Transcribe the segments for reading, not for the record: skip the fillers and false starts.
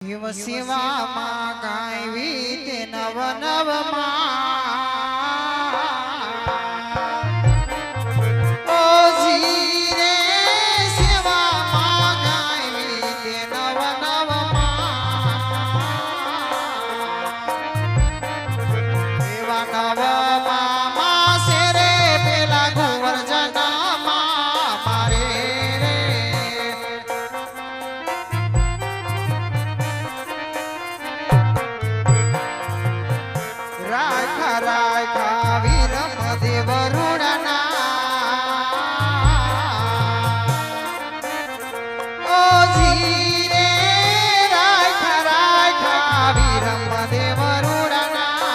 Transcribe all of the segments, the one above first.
શિવ શિવામાં ગાયવી તે નવ નવમાં ઓજી રે શિવામાં ગાયવી તે નવ નવમાં એવા નવમાં માસે રે પેલા ગોવર્ધનમાં મારે રાખા વીરમ દેવ રૂડના ઓજી રે રાખા વીરમ દેવ રૂડના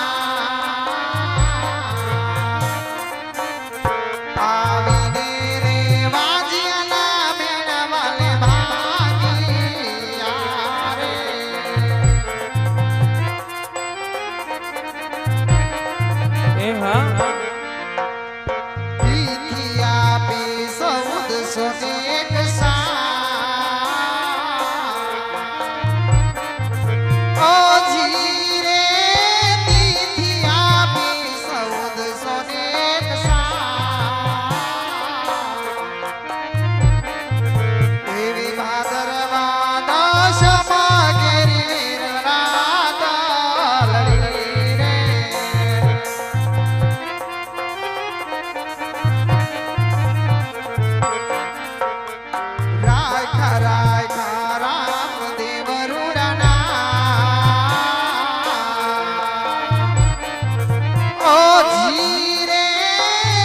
આવીને રે વાજિયાના મેળવાલે ભાગિયા રે તિથિયા પે 1401 ઓજી રે તિથિયા પે 1401 એવી ભાદરવા દશમાં કેરી વીરરાત લડી રે રાખા રામદેવ રૂડના ઓજી રે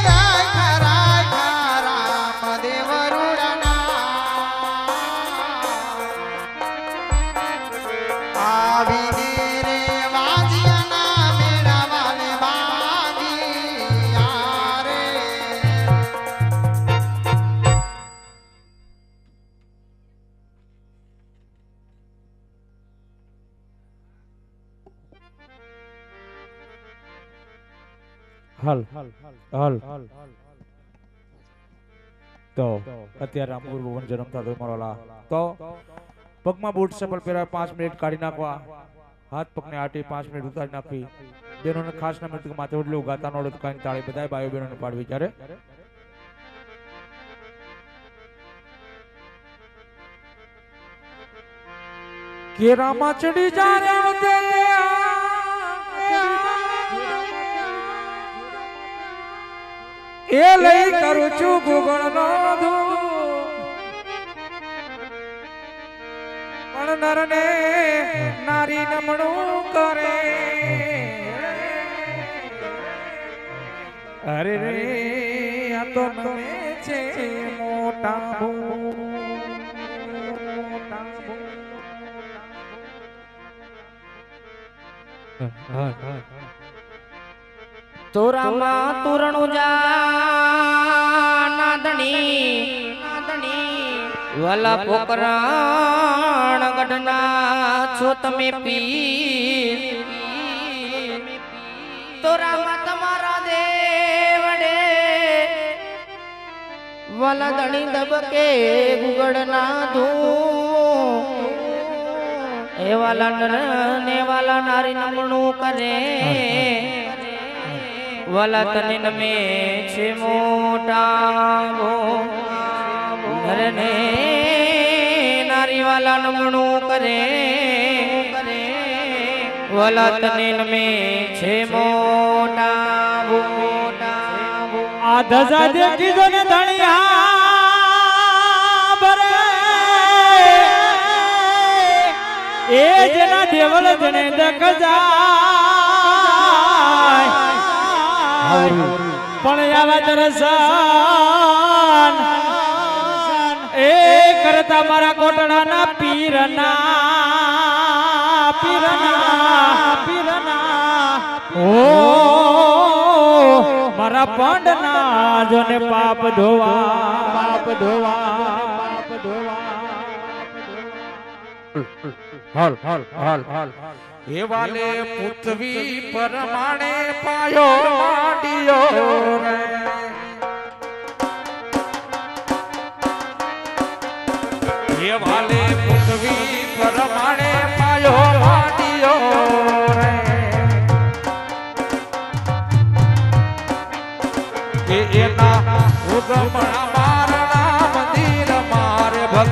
રાખા રામદેવ રૂડના આવીને રે વાજિયાના મેળાવાલે ભાગિયા રે હાલ તો અત્યારે આ મૂળ ભુવન જન્મતા તો મારો તો પગમાં બૂટ ચપ્પલ પહેરાવે 5 મિનિટ કાઢી નાખવા હાથ પગને આટી 5 મિનિટ ઉતારી નાખવી બેનોને ખાસ ના મિત્ર માથે ઓડલું ગાતા નોડું કાઈ તાળી બધાય ભાઈઓ બહેનોને પાડવી જ્યારે કેરામાં ચડી જારે આવતે એ લઈ કરું છું ગુગળનો પણ નરને નારી નમણું કરે અરે રે આ તો નમે છે મોટા તોરામાં તોરણું જા નાદણી વાલા પોકરાણ ગઢના છો તમે પીર તોરામાં તમારા દેવડે વાલા ધણી દબકે ગુગળના ધૂ એ વાલા નર ને વાલા નારી નમણું કરે વાલા તને નમે છે મોટા ઘરને નારી વાલા નમણું કરે વાલા તને નમે છે મોટા આ ધજા દેખી જો ને ધણિયા ભરે એ જેના દેવલ જણે દક જાય પણ આવા દર્શન એ કરતા મારા કોટડાના પીરના ઓ મારા પાંડના જોને પાપ ધોવા હાલ એ વાલે પૃથ્વી પરમાણે પાયો માંડિયો રે એ વાલે પૃથ્વી પરમાણે પાયો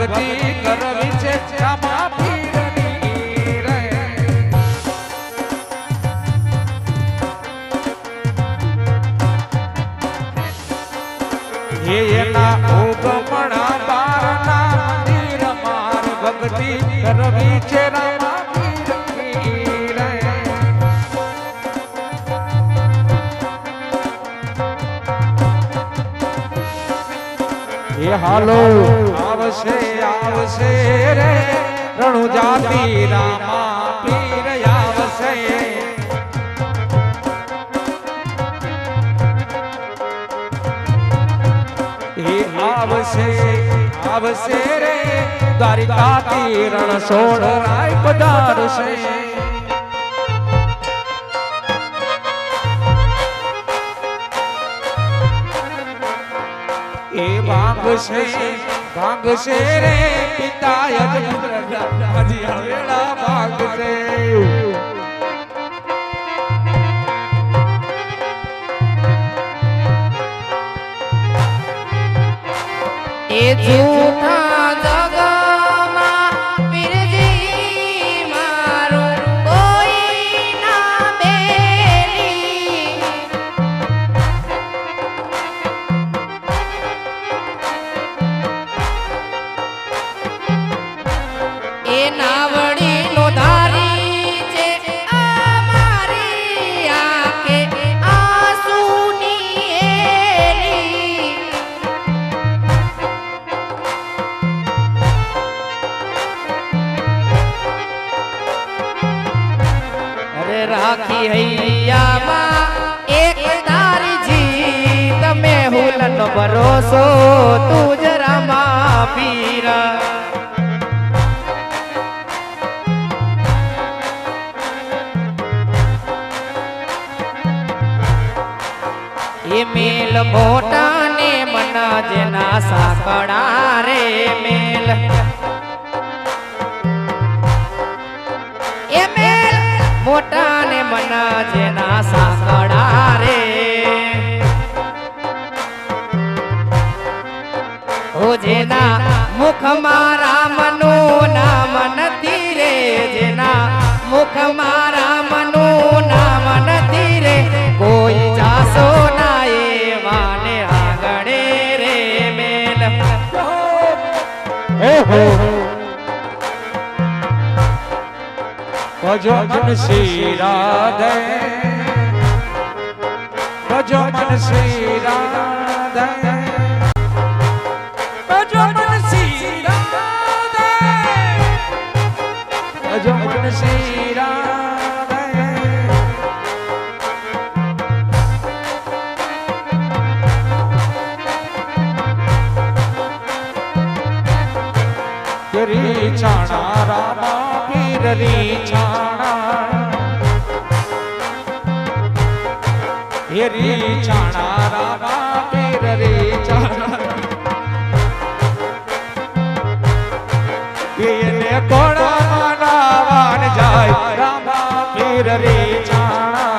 ભક્તિ કરવી છે રામા પીરની રે એના ઉગમણા બારના મંદિર માર ભક્તિ કરવી છે રામા પીરની રે એ હાલો આવશે આવશે રે રણુ જાતિ રામા પીર આવશે એ આવશે આવશે રે દ્વારિકાથી રણ છોડ રાય પધારશે એ ભાગશે ભાગશે રે પિતા હજી હવેળા ભાગશે એ જૂઠા જગમાં પીરજી મારું કોઈ ના બેરી એ નાવડી નો ધારી છે અમારી આંખે આંસુની એલી અરે રાખી હૈયામાં એક તારી જીત તમે હુલન ભરોસો તુજ રામા પીર એ મેલ મોટા ને મના જેના સાકડા રે મેલ એ મેલ મોટા ને મના જેના સાકડા રે ઓ જેના મુખમાં રામનું નામ નથી રે જેના મુખમાં રામનું નામ નથી રે કોઈ જાસો ના એવાને આગળે રે મેલ ભજો મન શ્રી રાધે ભજો મન શ્રી રાધે ભજો મન શ્રી રાધે ભજો મન શ્રી રાધે રી છાણા રામા પીર રી છાણા રી છાણા રામા પીર રી છાણા એને કોણ મનાવાન જાય રામા પીર રી છાણા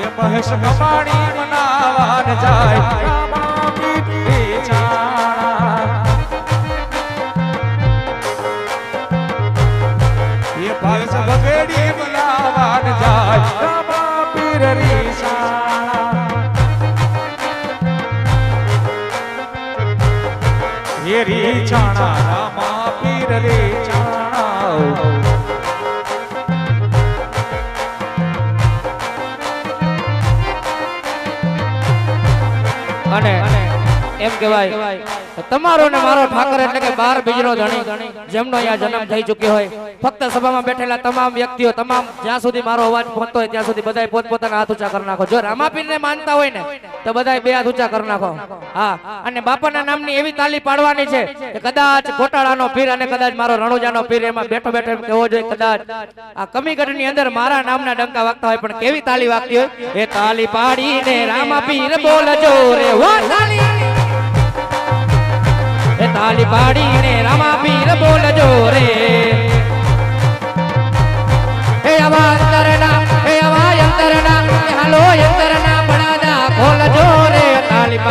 એ મહેશ કમાણી મનાવાન જાય રામા પીર રી છાણા એ ભાસ બગડી મનાવાન જાય રામા પીર રી છાણા એ રી છાણા રામા પીર રી છાણા અને એમ કહેવાય તમારો ને મારો ઠાકર એટલે કે 12 બીજનો ધણી જેમનો અહીંયા જન્મ થઈ ચૂક્યો હોય ફક્ત સભામાં બેઠેલા તમામ વ્યક્તિઓ તમામ જ્યાં સુધી મારો અવાજ પહોંચતો હોય ત્યાં સુધી બધાય પોતપોતાના હાથ ઊંચા કરી નાખો જો રામાપીરને માનતા હોય ને તો બધાય બે હાથ ઊંચા કરી નાખો હા અને બાપાના નામની એવી તાલી પાડવાની છે કે કદાચ ગોટાળાનો પીર અને કદાચ મારો રણુજાનો પીર એમાં બેઠો બેઠો એમ કહેવો જોઈએ કદાચ આ કમીગઢની અંદર મારા નામના ડંકા વાગતા હોય પણ કેવી તાલી વાગતી હોય એ તાલી પાડીને રામાપીર બોલજો રે વો તાલી એ તાલી પાડીને રામાપીર બોલજો રે હે આવા અંતરના હે આવા અંતરના હાલો અંતરના બળાદા ખોલજો રે તાલી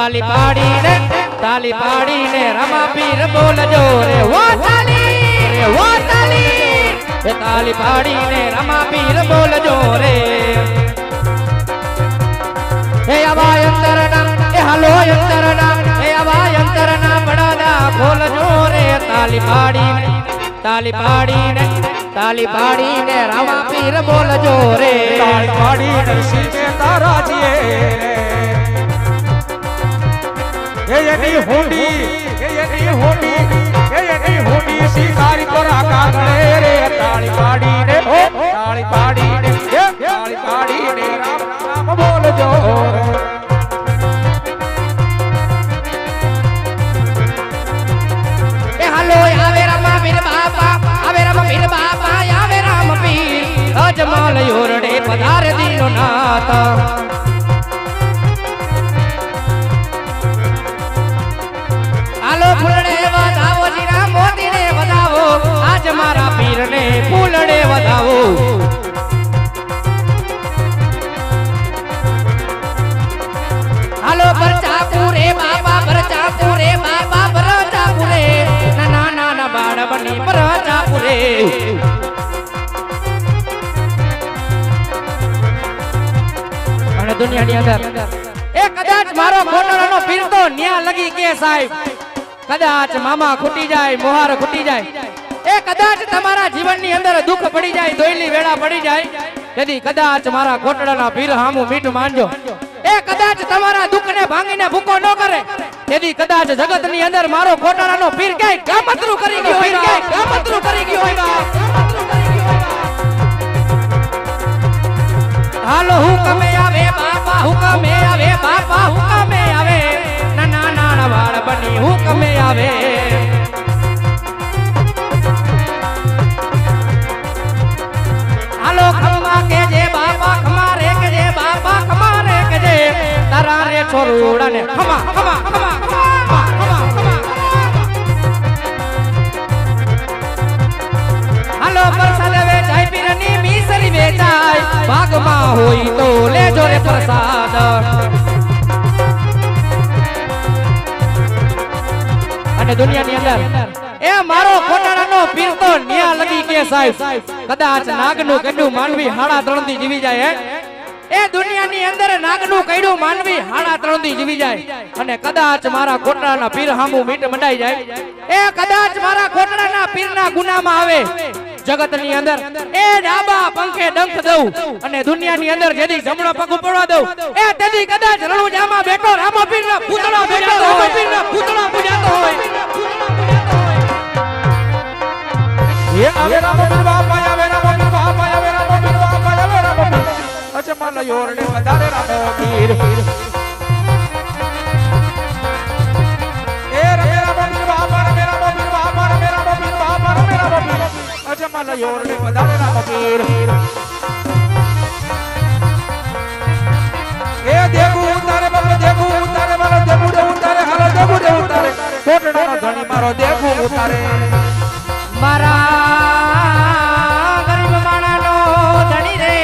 તાલી પાડીને રમા પીર બોલજો રે વો તાલી એ તાલી પાડીને રમા પીર બોલજો રે હે આવા અંતરના એ હાલો અંતરના હે આવા અંતરના બડાદા બોલજો રે તાલી પાડીને રમા પીર બોલજો રે તાળી પાડીને શીખે તારા જીએ એની હોડી શિકારી કરા કાગળે રે તાળી પાડીને રામ રામ બોલજો એ હાલો આવે રામા પીર બાપા આવે રામ પીર અજમાલ યોરડે પધારે દીનો નાથ ફૂલડે વધાવો જીરા મોતીને વધાવો આજ મારા પીરને ફૂલડે વધાવો હાલો પરચાપુરે બાપા પરચાપુરે નાના નાના બાળ બની પરચાપુરે અને દુનિયાની અંદર એ કદાચ મારો કોટડાનો પીર તો ન્યા લગી કે સાહેબ કદાચ મામા ખૂટી જાય મોહાર ખૂટી જાય એ કદાચ તમારા જીવનની અંદર દુઃખ પડી જાય દોયલી વેળા પડી જાય તેથી કદાચ મારા કોટડાના પીર હામું મીઠું માનજો એ કદાચ તમારા દુઃખને ભાંગીને ભૂકો ન કરે તેથી કદાચ જગતની અંદર મારો કોટડાનો પીર ક્યાંય કામતરું કરી ગયો હોય હાલો હુકમે આવે બાપા હુકમે આવે નાના નાના વાળ બની હુકમે આવે હાલો ખમા કે જે બાપા ખમા રે કે જે બાપા ખમા રે કે જે તારા રે છોરુડાને ખમા હાલો પ્રસાદ વેચાય પીરની મીસરી વેચાય ભાગમાં હોય તો લેજો રે પ્રસાદ અને દુનિયાની અંદર એ મારો કોટાડાનો પીર તો ન્યા લગી કે સાહેબ કદાચ નાગનું કડ્યું માનવી 3.5 થી જીવી જાય એ દુનિયાની અંદર નાગનું કડ્યું માનવી 3.5 થી જીવી જાય અને કદાચ મારા કોટાડાના પીર હામું મીટ મંડાઈ જાય એ કદાચ મારા કોટાડાના પીરના ગુનામાં આવે જગતની અંદર એ ડાબા પંખે ડંખ દઉં અને દુનિયાની અંદર જેથી જમણો પગ ઉપડવા દઉં એ તેથી કદાચ રણુજામાં બેઠો રામપીરના પૂતળો પૂજાતો હોય એ આવે રામપીર બાપા આવે રામપીર બાપા આવે રામપીર બાપા આવે રામપીર અજમાલ યોરડે વધારે રામપીર એ રમે રામપીર બાપા રમે રામપીર બાપા રમે રામપીર બાપા રમે રામપીર અજમાલ યોરડે વધારે રામપીર એ દેગુ ઉતારે બાપા દેગુ ઉતારે મારો દેગુ રે ઉતારે હાલો દેગુ રે ઉતારે કોટડાનો ધણી મારો દેગુ ઉતારે મારા ગરીબ માણાનો ધણી રે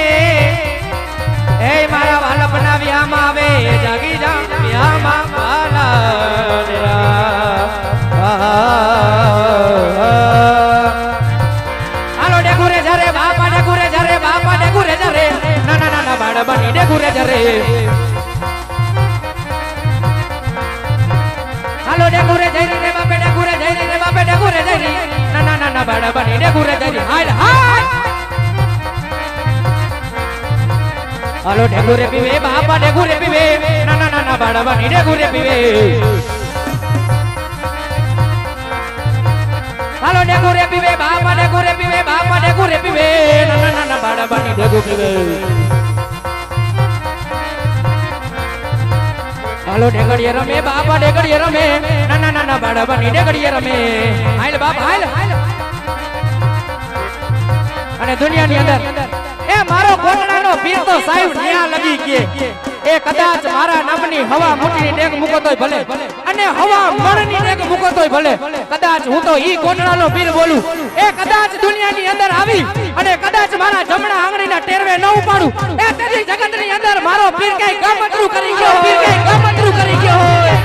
એ મારા વાલપના વ્યામાં આવે જાગી જા વ્યામાં વાલા હાલો ડેગુરે જરે બાપા ડેગુરે જરે નાના નાના બાળ બની ડેગુરે જરે હાલો ડેગુરે જઈ રે બાપે ડેગુરે જઈ રે બાપે ડેગુરે જઈ રે નાના નાના બાળ બની ડેગુરે જઈ રે હાલ હાલો ડેગુરે પીવે બાપા ડેગુરે પીવે નાના નાના બાળ બની ડેગુરે પીવે હાલો ડેગુરે પીવે બાપા ડેગુરે પીવે નાના નાના બાળ બની ડેગુ પીવે હાલો ડેગડીએ રમે બાપા ડેગડીએ રમે નાના નાના બાળ બની ડેગડીએ રમે હાલ બાપા હાલ અને દુનિયાની અંદર એ મારો કોટડાનો પીર તો સાહેબ ન્યા લગી કે એ કદાચ મારા નામની હવા મોટીની ડેગ મૂકો તોય ભલે અને હવા મણની ડેગ મૂકો તોય ભલે કદાચ હું તો ઈ કોટડાનો પીર બોલું એ કદાચ દુનિયાની અંદર આવી અને કદાચ મારા જમણા આંગળીના ટેરવે ન ઉપાડું એ તેથી જગતની અંદર મારો પીર કઈ ગમતરું કરી ગયો હોય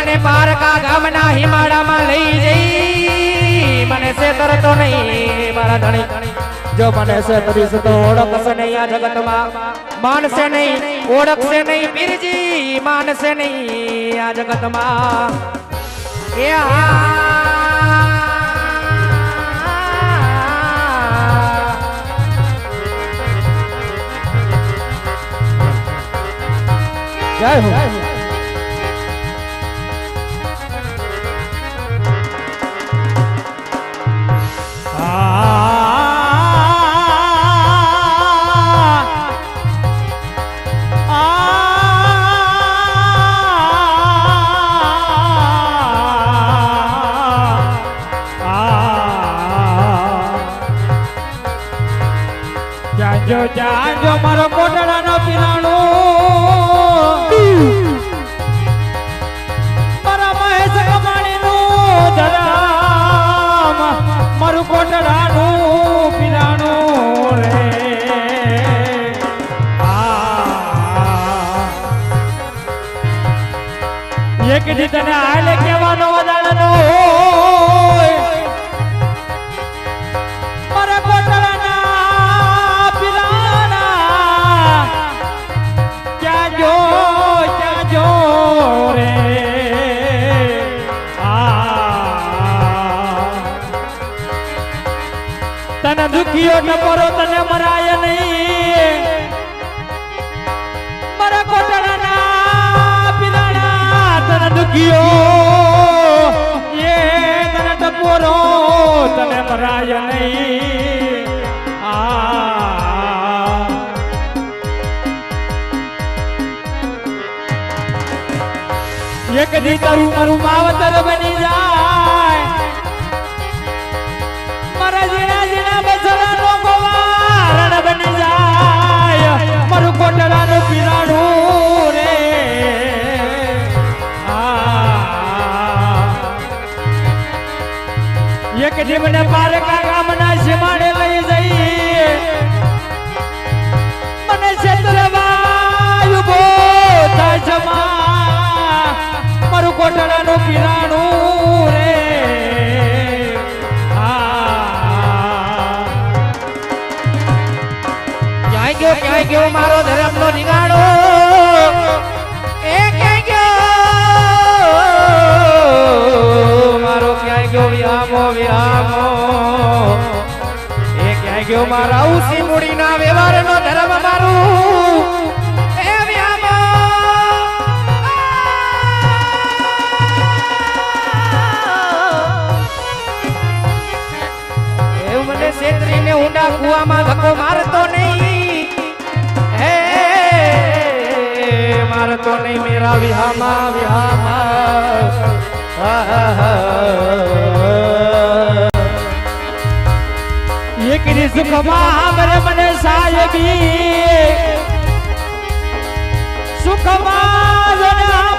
મને પારકા ગામના હિમાડામાં લઈ જઈ મને સેતરતો નહીં મારા ધણી જો મને સેતરીશ તો ઓળખશે નહીં આ જગતમાં માનશે નહીં ઓળખશે નહીં પીરજી માનશે નહીં આ જગતમાં એ જય હો જાજો મારો કોટડાનો પીરાણો મારા મહેશ કમાણીનું ધરામ મારું કોટડાનું પીરાણું રે એક દી તને આલે કહેવાનો વધારાનો મારા કોટડાના રે તને દુખીઓ ટપરો તને મરાય નહીં મારા કોટડાના પીરાણા તને દુખીઓ એ તને ટપોરો તને મરાય નહીં એક દી તારું મારું માવતર બની જાય મારા જીણા જીણા બસરાનો ગોવારણ બની જાય મારું કોટડાનું પીરાણું રે એક દી મને પારકા ગામના સીમાડે લઈ જઈ મને છેતરવાયું બો થાય જમા મારું કોટડાનું પીરાણું રે ક્યાંય ગયો મારો ધર્મનો રીંગાણો એ ક્યાંય ગયો મારો ક્યાંય ગયો વિહામો વિહામો એ ક્યાંય ગયો મારા ઉસી મૂડીના વ્યવહારનો ધર્મ મારું એ વિહામો એવું મને છેતરીને ઊંડા કુવામાં ધક્કો મારતો નહીં મારતો નહીં મેરા વિહામા વિહામા એક રી સુખમાં મરે મને સાહેબી સુખમાં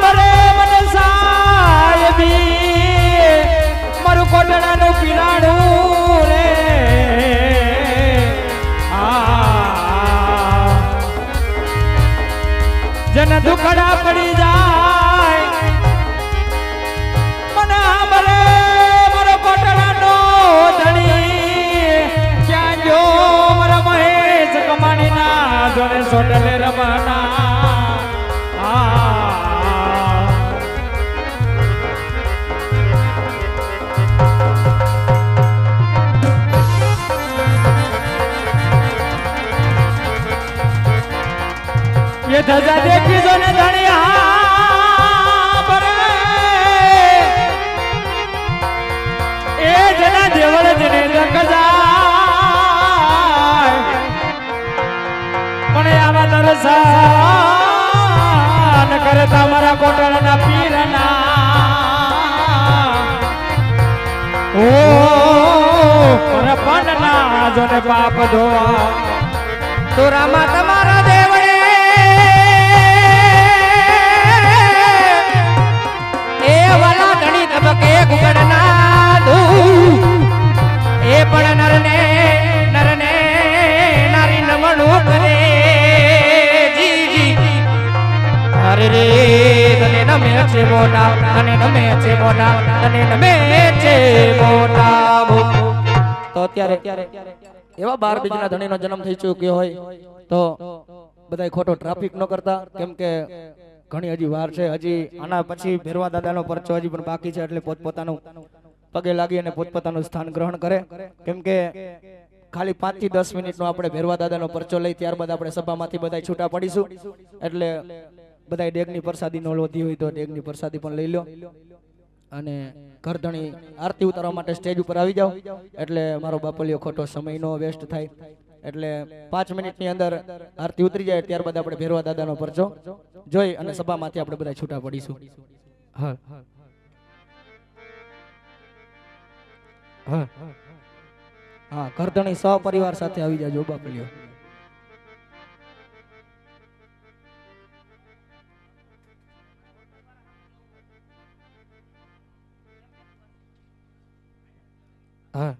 મરે મને સાહેબી મારું કોટડાનું પીરાણું રે જન દુખડા પડી જાય મને મરે મારો કોટડાનો ધણી ક્યાં જો મારા મહેશ કમાણીના જોડે સોટલે રમના ये धजा देखी जो ने धनिया बरे ए जना देवल जने दकजाय पण आवा दरसान करे તમારા કોટડાના પીરના ઓ પરપનના જોને પાપ ધોવા તો રામા તમારા દેવળે વાલા ધણી તબકે ગુગડના દૂ એ પણ નરને નારી નમણું કરે જી જી અરે રે તને નમે છે મોટા અને મોટા તને નમે છે મોટા. તો અત્યારે એવા 12 બીજના ધણીનો જન્મ થઈ ચૂક્યો હોય તો બધાય ખોટો ટ્રાફિક ન કરતા, કેમ કે ઘણી હજી વાર છે. હજી આના પછી ભેરવા દાદાનો પરચો હજી પણ બાકી છે, એટલે પોતપોતાનું પગે લાગી અને પોતપોતાનું સ્થાન ગ્રહણ કરે. કેમ કે ખાલી 5 થી 10 મિનિટનો આપણે ભેરવા દાદાનો પરચો લઈ ત્યારબાદ આપણે સભામાંથી બધા છૂટા પડીશું. એટલે બધા ડેગની પ્રસાદી નો લોધી હોય તો ડેગની પ્રસાદી પણ લઈ લો અને ઘરધણી આરતી ઉતારવા માટે સ્ટેજ ઉપર આવી જાઓ, એટલે મારો બાપલિયો ખોટો સમય નો વેસ્ટ થાય. એટલે 5 મિનિટની અંદર આરતી ઉતરી જાય ત્યારબાદ આપણે ભેરવા દાદાનો પરચો જોઈ અને સભામાંથી આપણે બધા છૂટા પડીશું. હા હા હા, ઘરધણી સહપરિવાર સાથે આવી જાજો બાપલિયો. હા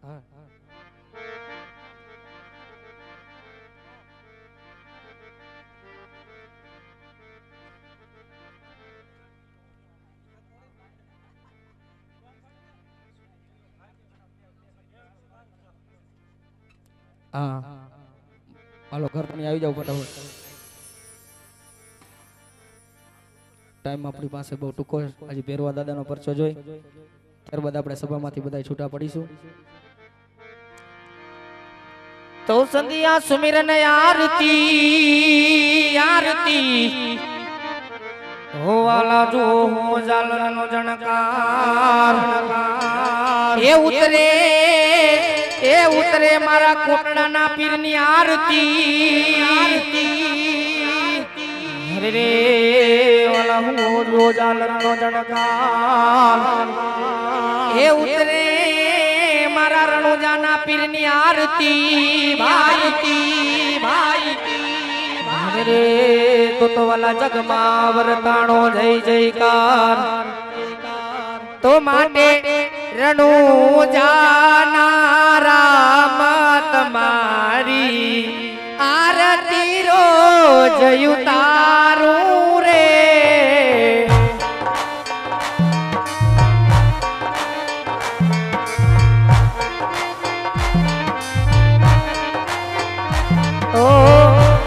હા, હાલો ઘરધણી આવી જાવ ફટાફટ. ટાઈમ આપણી પાસે બહુ ટૂંકો છે. હજી ભેરવા દાદાનો પરચો જોઈ ત્યારબાદ આપણે સભામાંથી બધા છૂટા પડીશું. તો સંધ્યા સુમિરન આરતી આરતી હોવાલા જો હો જાલરનો જણકાર એ ઉતરે મારા કોટડાના પીરની આરતી હરે રે વાલા હો જો જાલરનો જણકાર એ ઉતરે મારા રણુજાના પીરની આરતી ભાઈ રે તો વાલા જગમાં વરતાણો જય જયકાર. તો માટે રણુજાના રામ તમારી આરતી રોજ ઉતારું રે.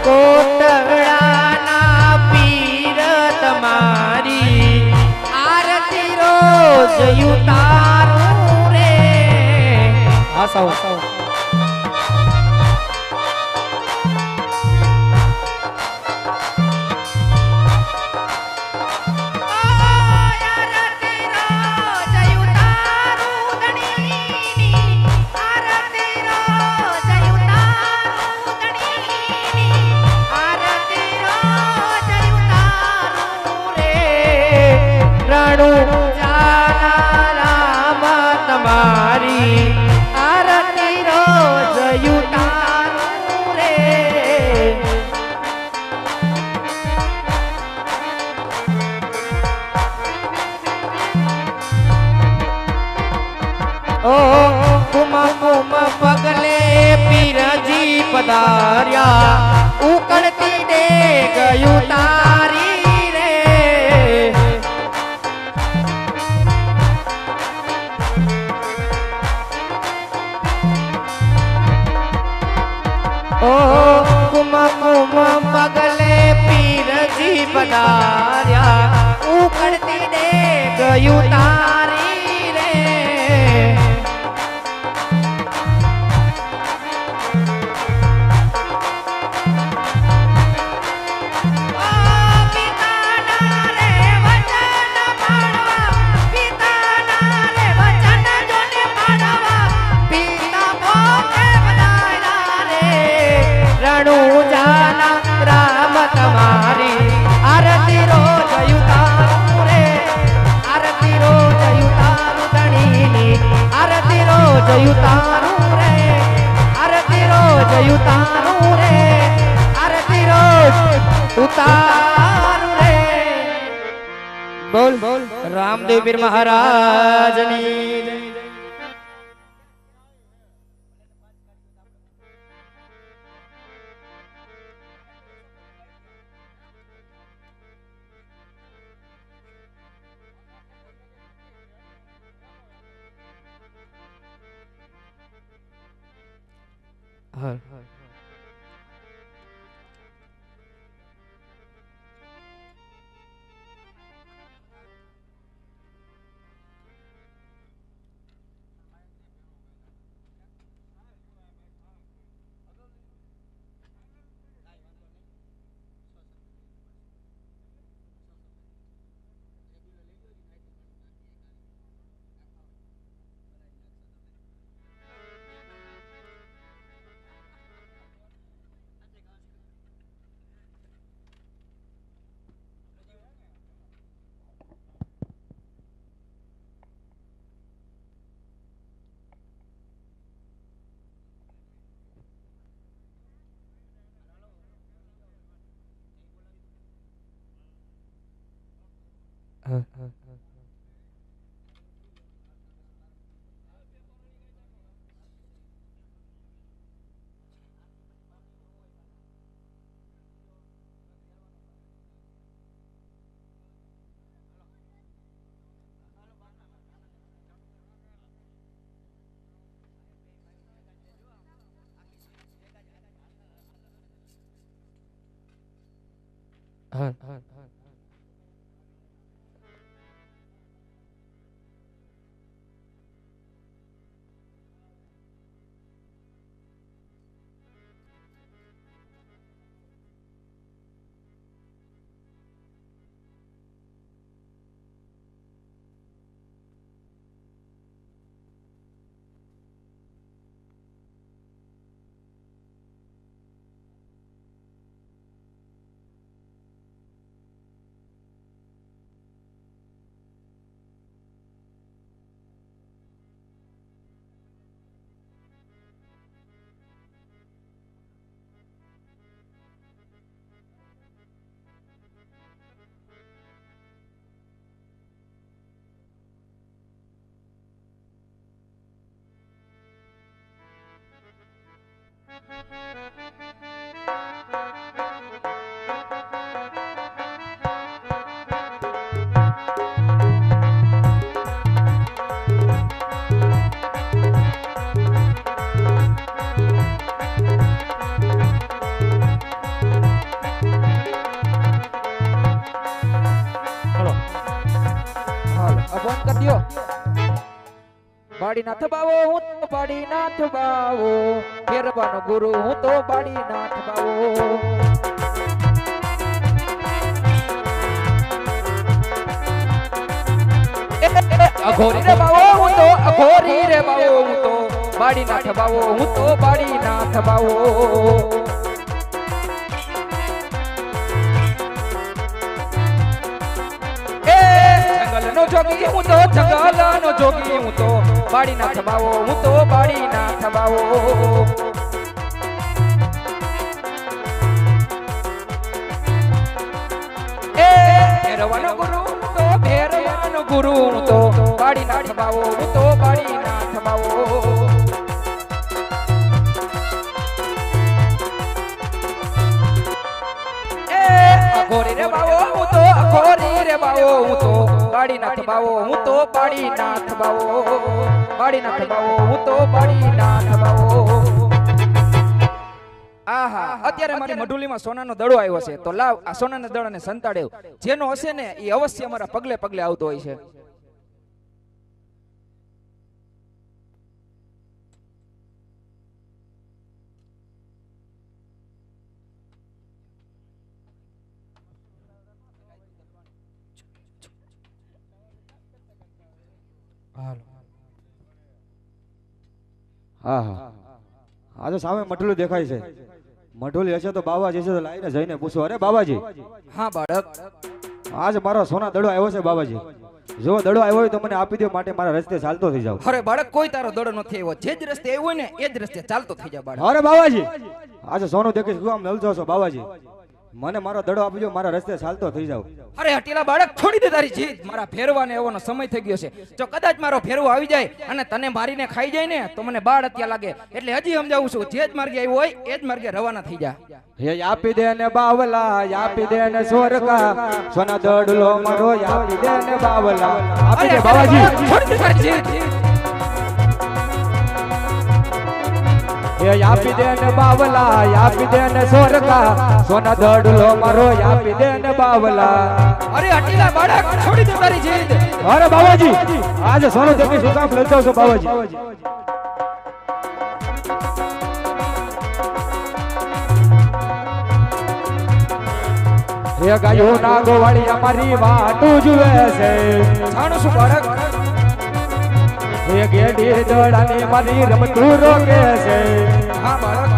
કોટડાના પીર તમારી આરતી રોજ ઉતારું રે. આસાઓ તમારી આરતી રોજ ઉતારું રે. ઓ કુમ કુમ પગલે પીરજી પધાર્યા ઉકળતી ડેગ ઉતારી રે. ઓ કુમ કુમ પગલે પીરજી પધાર્યા ઉકળતી ડેગ ઉતારી રે. રણુજાના રામ તમારી આરતી રોજ ઉતારું રે. આરતી રોજ ઉતારું ધણીની આરતી રોજ ઉતારું રે. આરતી રોજ ઉતારું રે. આરતી રોજ ઉતારું રે. બોલ બોલ રામદેવ પીર મહારાજની. હા હા બાડીનાથ બાવો હું તો બાડીનાથ બાવો ફેરવાનો ગુરુ હું તો બાડીનાથ બાવો અઘોરી રે બાવો હું તો અઘોરી રે બાવો હું તો બાડીનાથ બાવો હું તો બાડીનાથ બાવો જંગલનો જોગી હું તો જંગલનો જોગી હું તો બાડીનાથ બાવો હું તો બાડીનાથ બાવો ભેરવાનો ગુરુ હું તો ભેરવાનો ગુરુ હું તો બાડીનાથ બાવો હું તો બાડીનાથ બાવો અઘોરી રે બાવો હું તો અઘોરી રે બાવો હું તો બાડીનાથ બાવો હું તો બાડીનાથ બાવો બાડીનાથ બાવો હું તો બાડીનાથ બાવો આહા અત્યારે મારી મઢુલીમાં સોનાનો દડો આવ્યો છે તો લાવ આ સોનાના દડાને સંતાડ્યો જેનો હશે ને એ અવશ્ય અમારા પગલે પગલે આવતો હોય છે હા હા આ તો સામે મઢુલી દેખાય છે મઢુલી હશે તો બાબાજી છે તો લાઈને જઈને પૂછો અરે બાબાજી હા બાળક આજ મારો સોના દડો આવ્યો છે બાબાજી જો દડો આવ્યો હોય તો મને આપી દો માટે મારા રસ્તે ચાલતો થઈ જાવ અરે બાળક કોઈ તારો દડો નથી આવ્યો જે જ રસ્તે આવ્યો હોય ને એ જ રસ્તે ચાલતો થઈ જા બાળક અરે બાબાજી આજે સોનું દેખીશ શું આમ લલચો છો બાબાજી મને મારો દડો આપજો મારા રસ્તે ચાલતો થઈ જાવ અરે હટીલા બાળક છોડી દે તારી જીદ મારા ફેરવાને એવોનો સમય થઈ ગયો છે જો કદાચ મારો ફેરવો આવી જાય અને તને મારીને ખાઈ જાય ને તો મને બાળ હત્યા લાગે એટલે હજી સમજાવું છું જે જ માર્ગે આવ્યો હોય એ જ માર્ગે રવાના થઈ જા હે આપી દે ને બાવલા આપી દે ને સોરકા સોના દડલો મારો આપી દે ને બાવલા આપી દે બાબાજી છોડી દે તારી જીદ એ આપી દે ને બાવલા આપી દે ને સોરકા સોના દડલો મારો આપી દે ને બાવલા અરે અટીલા બાળક છોડી દે તારી જીદ અરે બાવાજી આજે સોનું જમી શું કામ લલચાવ છો બાવાજી એ ગાયો ના ગોવાળી અમારી વાટું જુએ છે જાણો છું બાળક એ ગેડી દડાની મારી રમતું રોકે છે હા બાળક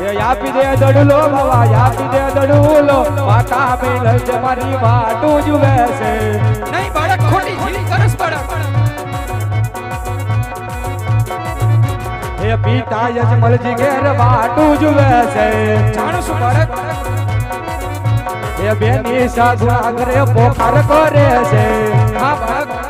એ આપી દે દડલો બાવા આપી દે દડલો માતા મેલ છે મારી વાટું જુએ છે નહીં બાળક ખોટી જીદ કરસ બાળક એ પિતા યજમલજી ઘેર વાટું જુએ છે જાણો છું બાળક એ બેની સાધુ આગરે પોખાર કરે છે હા બાળક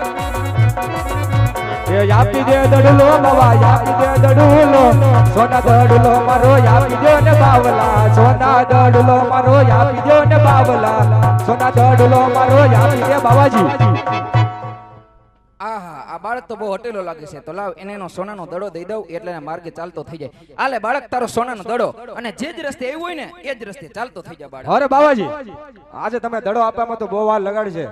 એ આપી દે દડલો બાવા આપી દે દડલો સોના દડલો મારો આપી દે ને બાવલા સોના દડલો મારો આપી દે ને બાવલા સોના દડલો મારો આપી દે બાવાજી આહા આ બાળક તો બહુ હટેલો લાગે છે તો લાવ એને એનો સોનાનો દડો દઈ દઉં એટલે એના માર્ગે ચાલતો થઈ જાય આલે બાળક તારો સોનાનો દડો અને જે જ રસ્તે આવ્યું હોય ને એ જ રસ્તે ચાલતો થઈ જાય બાળક અરે બાવાજી આજે તમે દડો આપવામાં તો બહુ વાર લગાડશે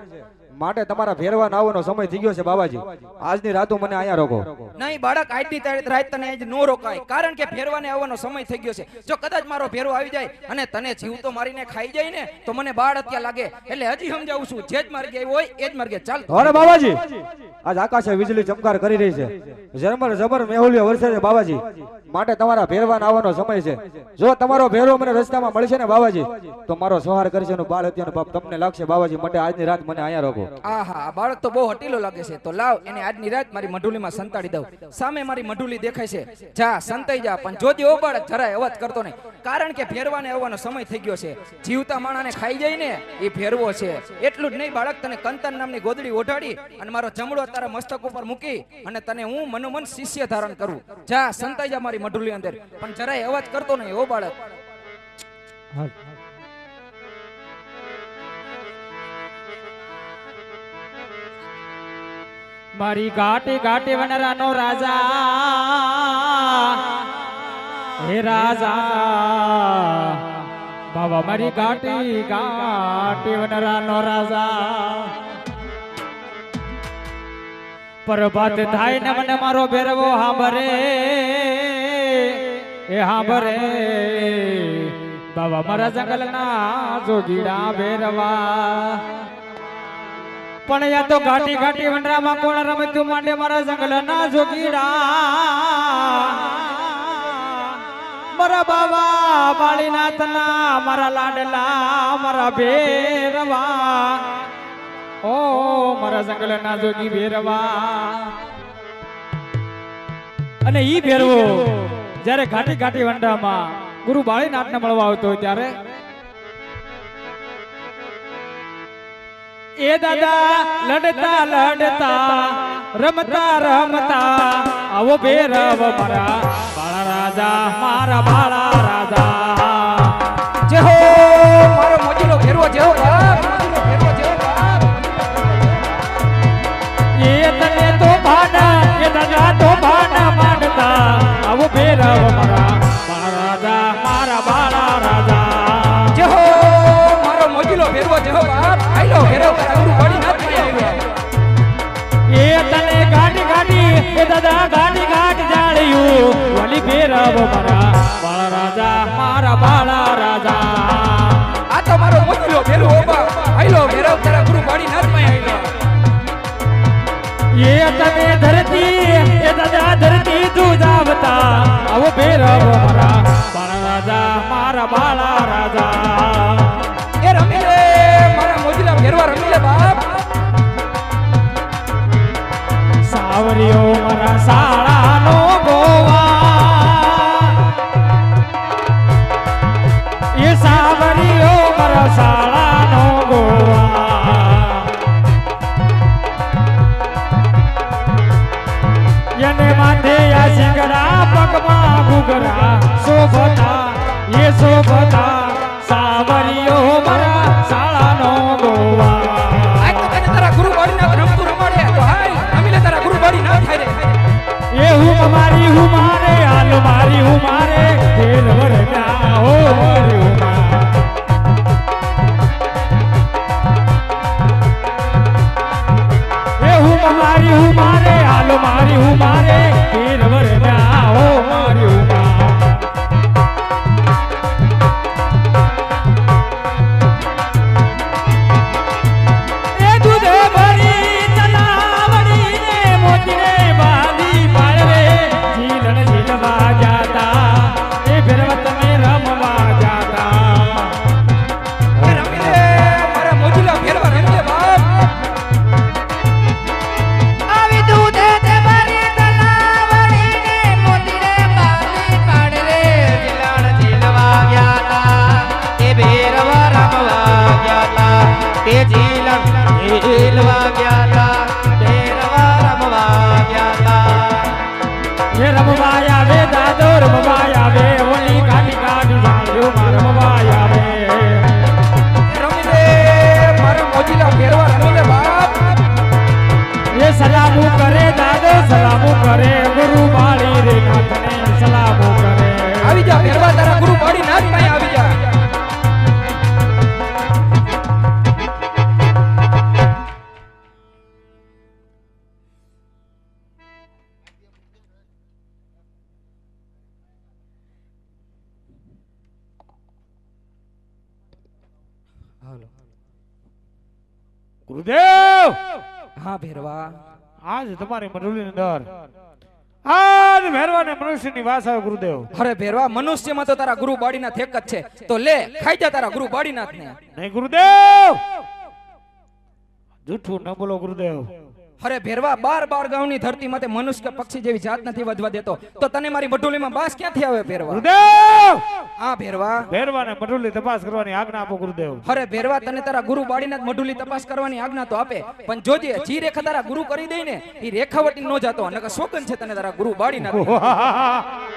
માટે તમારા ફેરવા આવવાનો સમય થઈ ગયો છે બાવાજી આજની રાતો મને અહીંયા રોકો નહીં બાળક આજની રાત તને આજ નો રોકાય કારણ કે ફેરવાને આવવાનો સમય થઈ ગયો છે જો કદાચ મારો ફેરવો આવી જાય અને તને જીવતો મારીને ખાઈ જાય ને તો મને બાળ હત્યા લાગે એટલે હજી સમજાવું છું જે જ માર્ગે આવ્યો હોય એ જ માર્ગે ચાલ અરે બાવાજી આજ આકાશે વીજળી ચમકાર કરી રહી છે જરમર જબર મેહુલિયો વરસે છે બાવાજી માટે તમારા ફેરવાને આવવાનો સમય છે જો તમારો ફેરવો મને રસ્તામાં મળશે ને બાવાજી તો મારો સહાર કરશે નું બાળ હત્યાનો પાપ તમને લાગશે બાવાજી માટે આજની રાત મને અહીંયા રોકો આહા આ બાળક તો બહુ હટીલો લાગે છે તો લાવ એને આજની રાત મારી મઢુલીમાં સંતાડી દઉં સામે મારી મઢુલી દેખાય છે જા સંતાઈ જા પણ જોજે ઓ બાળક જરાય અવાજ કરતો નહીં કારણ કે ફેરવાને આવવાનો સમય થઈ ગયો છે જીવતા માણાને ખાઈ જાય ને એ ફેરવો છે એટલું જ નહીં બાળક તને કંતન નામની ગોદડી ઓઢાડી અને મારો જમડો તારા મસ્તક ઉપર મૂકી અને તને હું મનોમન શિષ્ય ધારણ કરું જા સંતાઈ જા મારી મઢુલી અંદર પણ જરાય અવાજ કરતો નહીં ઓ બાળક મારી ઘાટી ઘાટી વનરાનો રાજા હે રાજા બાબા મારી ઘાટી ઘાટી વનરાનો રાજા પ્રભાત થાય ને મને મારો ભેરવો હાંભરે એ હાંભરે બાબા મારા જંગલના જોગીડા ભેરવા પણ યા તો ઘાટી ઘાટી વનરામાં કોણ રમતું માંડે મારા જંગલના જોગીડા મારા બાબા બાળીનાથના મારા લાડલા મારા ભેરવા ઓ મારા જંગલના જોગી ભેરવા અને ઈ ભેરવો જ્યારે ઘાટી ઘાટી વનરામાં ગુરુ બાળીનાથને મળવા આવતો હોય ત્યારે એ દાદા લડતા લડતા રમતા રમતા આવો ભેરવ મારા બાળા રાજા મારા બાળા રાજા જય હો મારો મોજીલો ફેરવો જય હો બાપ મોજીલો ફેરવો જય હો બાપ એ તને તો ભાના એ દાદા તો ભાના માંડતા આવો ભેરવ મારા બાળા રાજા મારા બાળા રાજા જય હો મારો મોજીલો ફેરવો જય હો બાપ આઈલો ફેરવ તારા ગુરુ પડી ના થઈ આવ્યો એ તને ગાડી ગાડી એ દાદા ગાડી ગાડ જાળ્યું વલી ભેરવ મારા બાળા રાજા મારા બાળા રાજા આ તો મારો મોજીલો ફેરવો બાપ આઈલો ફેરવ તારા ગુરુ પડી ના થઈ આવ્યો એ તને ધરતી એ દાદા ધરતી દુજાવતા આવો ભેરવ મારા બાળા રાજા મારા બાળા રાજા એ રમી લે મારા મોજીલા ફેરવા રમી લે બાપ સાવરિયો મારા શાળાનો ગોવા એ સાવરિયો મારા શાળાનો ગોવા એને માથે આ સિંગડા પગમાં ઘૂઘરા ગુરુદેવ હા ભેરવા આજ તમારી મંડળીની અંદર આજ ભેરવાને મનુષ્યની વાસ આવે ગુરુદેવ. અરે ભેરવા મનુષ્યમાં તો તારા ગુરુ બાળીનાથ એક જ છે, તો લે ખાઈ જા તારા ગુરુ બાળીનાથ ને. નહીં ગુરુદેવ, જૂઠું ન બોલો ગુરુદેવ. અરે ભેરવા 12 ગાઉની ધરતી માથે મનુષ્ય કે પક્ષી જેવી જાત નથી વધવા દેતો, તો તને મારી મઢુલીમાં બાસ ક્યાંથી આવે ભેરવા? ગુરુદેવ હા ભેરવા ભેરવાને મંડળી તપાસ કરવાની આજ્ઞા આપો ગુરુદેવ. અરે ભેરવા તને તારા ગુરુ બાળીનાથ મઢુલી તપાસ કરવાની આજ્ઞા તો આપે, પણ જોજે જી રેખા તારા ગુરુ કરી દે ને એ રેખાવટી નો જાતો, નકર શોકન છે તને તારા ગુરુ બાળીનાથ,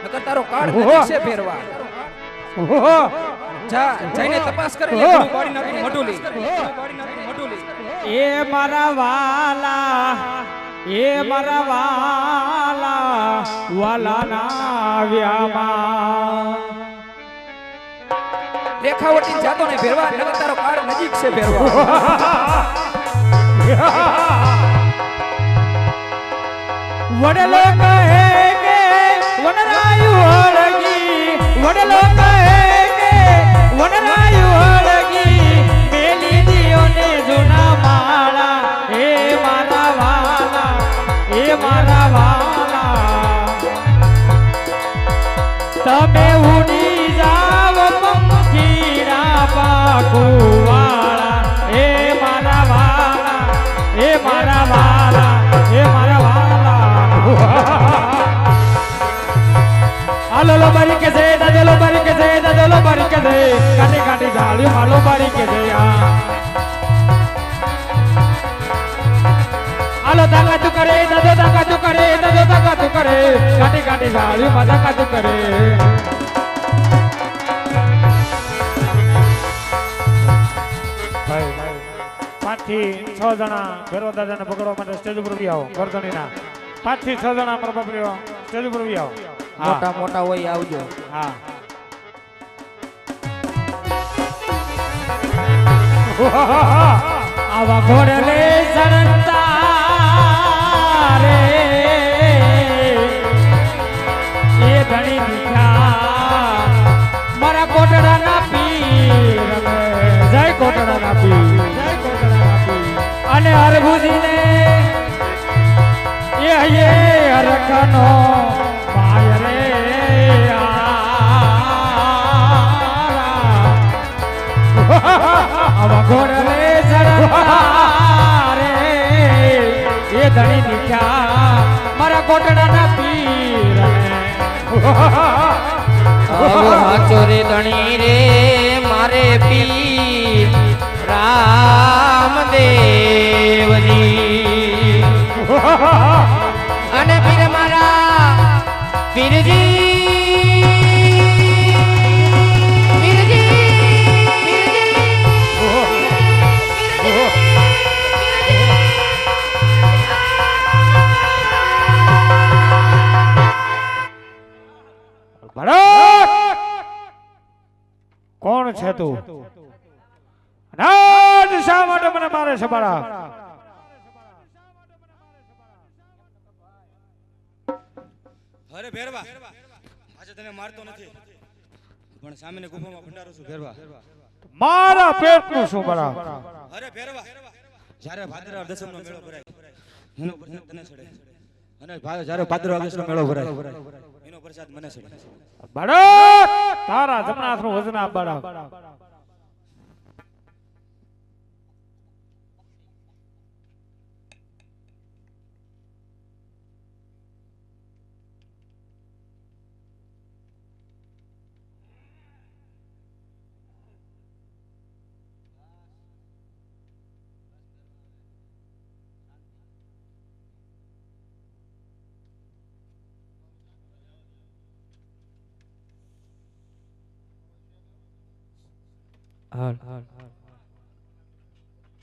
નકર તારો કાળ નજીક છે ભેરવા. જા જઈને તપાસ કરી લે ગુરુ બાળીનાથની મઢુલી. એ મારા વાલા, એ મારા વાલા, વાલાના વ્યામા રેખાવટી જાતો ને ભેરવા, નકર તારો કાળ નજીક છે ભેરવા. વડલો કહે કે વનરાયુ હળગી, વડલો કહે કે વનરાયુ હળગી, મેલી દિયો ને જૂના માળા. એ મારા વાલા, એ મારા વાલા, તમે ઉડી જાવ પંખીડા પાકુવાળા. એ મારા વાલા, એ મારા વાલા, એ મારા વાલા. આલો બારી કે છે, દાદલો બારી કે છે, દાદલો બારી કે છે, કાટી કાટી ઝાડ્યું માલો બારી કે છે. આલો તાકા તું કરે, દાદો તાકા તું કરે, દાદો તાકા તું કરે, કાટી કાટી ઝાડ્યું માં તાકા તું કરે. ભાઈ 5 થી 6 જણા ભેરવા દાદાને પકડવા માટે સ્ટેજ ઉપર બી આવો. ગરદણીના 5 થી 6 જણા અમારા બાપરીઓ સ્ટેજ ઉપર બી આવો. મોટા મોટા હોય આવજો. હા આવા ઘોડલે ચડતા રે એ ધણી દીઠા મારા કોટડાના પીર રે. જય કોટડાના પીર, જય કોટડાના પીર. અને હરભુજીને એ હરખનો પાય રે આવા ઘોડલે ચડતા રે એ ધણી દીઠા મારા કોટડાના પીર રે. હાચો રે ધણી રે મારે પીર રામદેવજી, અને પીર મારા પીરજી, કોણ છે તું? નાદ શા માટે મને મારે છે બાળા? અરે ભેરવા, આજે તને મારતો નથી, પણ સામેને ગુફામાં ભંડારો છું ભેરવા. મારા પેટનું શું બાળા? અરે ભેરવા, જ્યારે ભાદરવા દસમનો મેળો ભરાય એનો પ્રસાદ તને ચડે, અને જ્યારે ભાદરવા દસમનો મેળો ભરાય એનો પ્રસાદ મને ચડે. બાળક તારા જમણા હાથનું વજન આપ બાળક.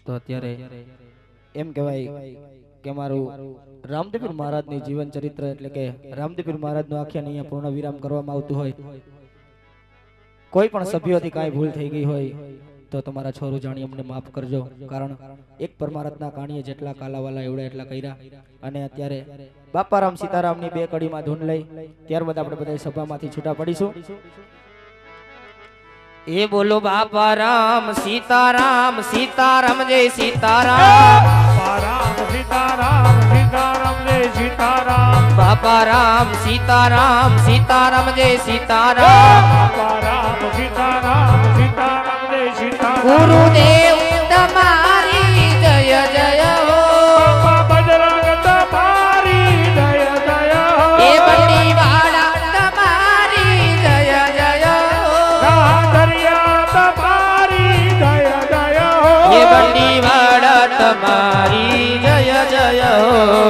તો અત્યારે એમ કહેવાય કે મારું રામદેવપીર મહારાજની જીવન ચરિત્ર એટલે કે રામદેવપીર મહારાજનું આખ્યાન અહીંયા પૂર્ણ વિરામ કરવામાં આવતું હોય. કોઈ પણ સભ્યોથી કાંઈ ભૂલ થઈ ગઈ હોય તો તમારા છોરું જાણી અમને માફ કરજો, કારણ એક પરમારથના કાણીએ જેટલા કાલાવાલા એવડા એટલા કર્યા. અને અત્યારે બાપારામ સીતારામની 2 કડીમાં ધૂન લઈ ત્યારબાદ આપણે બધા સભામાંથી છૂટા પડીશું. એ બોલો બાપા રામ સીતારામ સીતારામ જય સીતારામ રામ સીતારામ સીતારામ જય સીતારામ બાપા રામ સીતારામ સીતારામ જય સીતારામ રામ સીતારામ સીતારામ જય સીતારામ ગુરુદેવ તમારી જય જય હો બજરંગ તમારી જય જય હો એ બંડીવાળા તમારી જય જય હો દરિયા તમારી જય જય હો એ બંડીવાળા તમારી